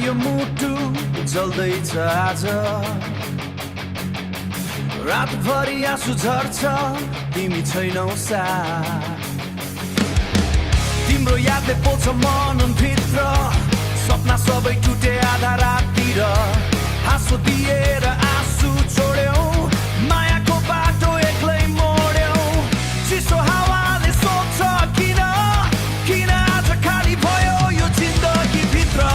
यो मुटु जल्दैछ आज रातभरि आँसु झर्छ तिमी छैनौ सा तिम्रो यादले पोल्छ मनभित्र सपना सबै टुटे आधा राततिर हाँसो दिएर आँसु छोड्यौ मायाको बाटो एक्लै मोड्यौ चिसो हावाले सोध्छ किन किन आज खाली भयो यो जिन्दगी भित्र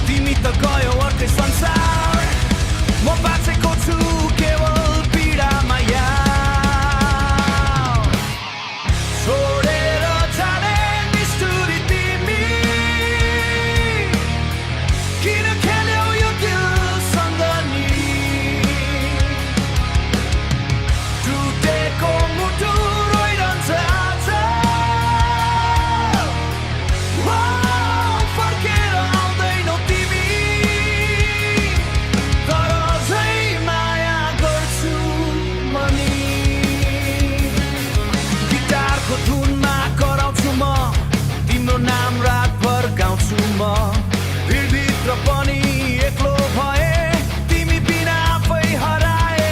तिमी त गयौ अर्कै संसार म बाँचेको छु केवल पीडामा छोडेर जाने निष्ठुरी तिमी किन खेल्यौ यो दिलसँग नि टुटेको मुटु रोइरहन्छ आज फर्केर आउँदैनौ तिमी तर अझै माया गर्छु म नि गिटारको धुनमा कराउँछु म तिम्रो नाम रातभर गाउँछु म भिडभित्र पनि एक्लो भए तिमी बिना आफै हराए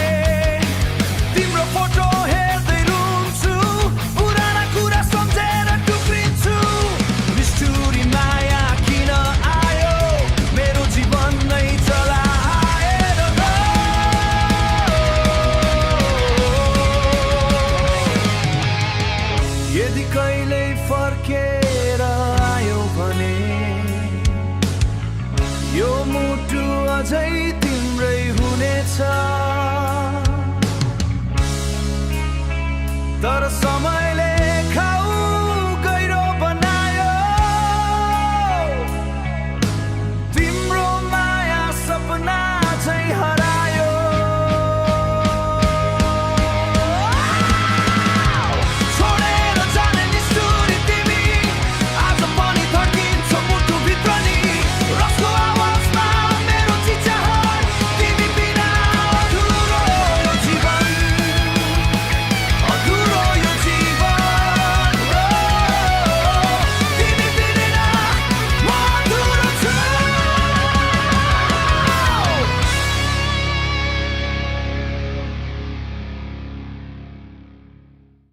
तिम्रो फोटो हेर्दै रुन्छु पुराना कुरा सम्झेर टुक्रिन्छु निष्ठुरी माया किन आयो मेरो जीवन नै चलाएर यदि कहिल्यै फर्केर आयो भने यो मुटु अझै तिम्रै हुनेछ तर समय